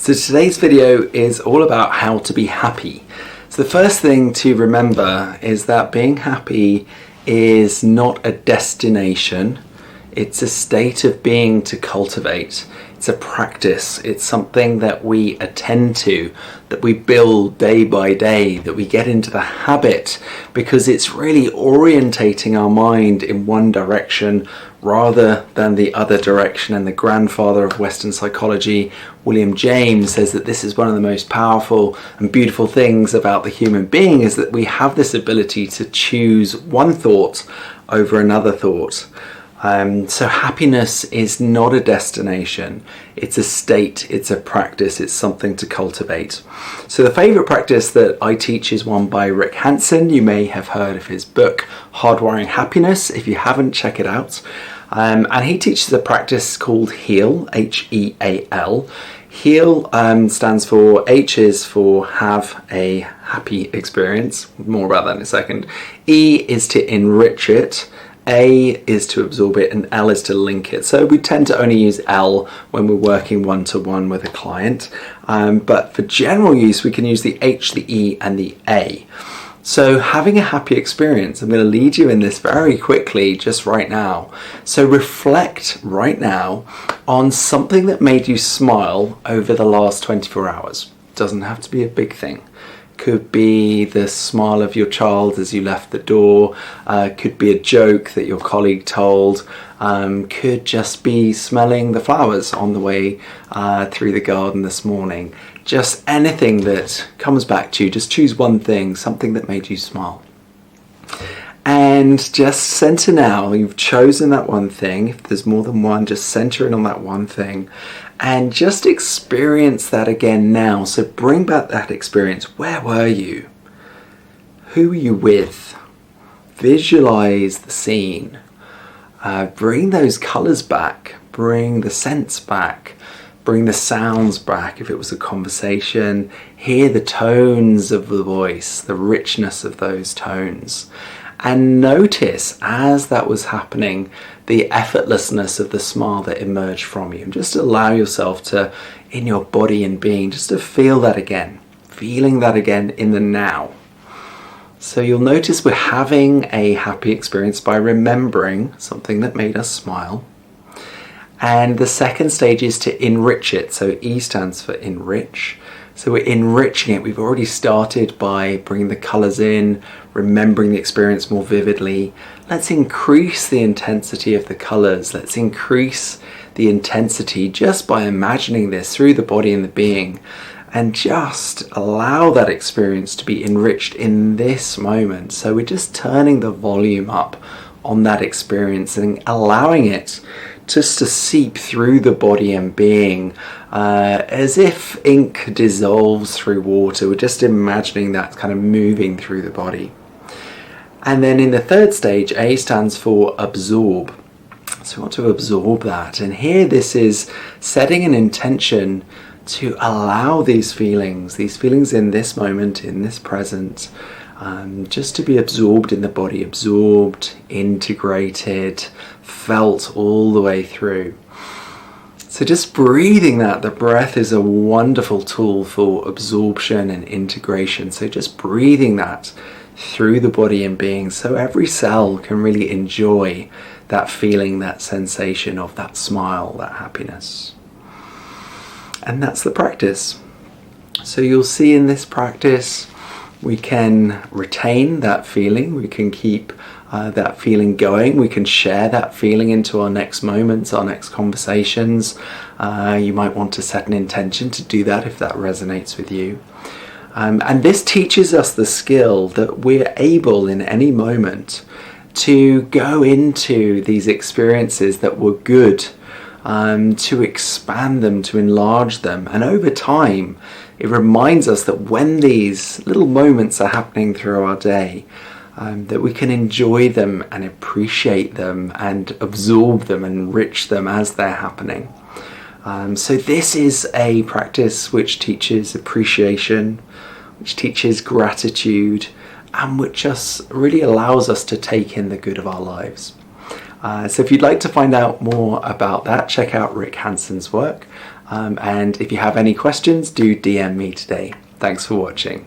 So today's video is all about how to be happy. So the first thing to remember is that being happy is not a destination. It's a state of being to cultivate. It's a practice. It's something that we attend to, that we build day by day, that we get into the habit, because it's really orientating our mind in one direction rather than the other direction. And the grandfather of Western psychology, William James, says that this is one of the most powerful and beautiful things about the human being, is that we have this ability to choose one thought over another thought. So happiness is not a destination, it's a state, it's a practice, it's something to cultivate. So the favourite practice that I teach is one by Rick Hanson. You may have heard of his book, Hardwiring Happiness. If you haven't, check it out. And he teaches a practice called HEAL, H-E-A-L. HEAL stands for, H is for have a happy experience, more about that in a second. E is to enrich it. A is to absorb it, and L is to link it. So we tend to only use L when we're working one-to-one with a client. But for general use, we can use the H, the E, and the A. So having a happy experience, I'm going to lead you in this very quickly just right now. So reflect right now on something that made you smile over the last 24 hours. Doesn't have to be a big thing. Could be the smile of your child as you left the door, could be a joke that your colleague told, could just be smelling the flowers on the way through the garden this morning. Just anything that comes back to you. Just choose one thing, something that made you smile. And just center now. You've chosen that one thing. If there's more than one, just center in on that one thing. And just experience that again now. So bring back that experience. Where were you? Who were you with? Visualize the scene. Bring those colors back. Bring the scents back. Bring the sounds back if it was a conversation. Hear the tones of the voice, the richness of those tones. And notice, as that was happening, the effortlessness of the smile that emerged from you. And just allow yourself to, in your body and being, just to feel that again. Feeling that again in the now. So you'll notice we're having a happy experience by remembering something that made us smile. And the second stage is to enrich it. So E stands for enrich. So we're enriching it. We've already started by bringing the colours in, remembering the experience more vividly. Let's increase the intensity of the colours. Let's increase the intensity just by imagining this through the body and the being. And just allow that experience to be enriched in this moment. So we're just turning the volume up on that experience and allowing it just to seep through the body and being, as if ink dissolves through water. We're just imagining that kind of moving through the body. And then in the third stage, A stands for absorb. So we want to absorb that. And here this is setting an intention to allow these feelings in this moment, in this present, just to be absorbed in the body, absorbed, integrated, felt all the way through. So just breathing that, the breath is a wonderful tool for absorption and integration. So just breathing that through the body and being, so every cell can really enjoy that feeling, that sensation of that smile, that happiness. And that's the practice. So you'll see in this practice, we can retain that feeling, we can keep that feeling going, we can share that feeling into our next moments, our next conversations. You might want to set an intention to do that if that resonates with you. And this teaches us the skill that we're able in any moment to go into these experiences that were good, to expand them, to enlarge them. And over time, it reminds us that when these little moments are happening through our day, that we can enjoy them and appreciate them and absorb them and enrich them as they're happening. So this is a practice which teaches appreciation, which teaches gratitude, and which just really allows us to take in the good of our lives. So if you'd like to find out more about that, check out Rick Hanson's work. And if you have any questions, do DM me today. Thanks for watching.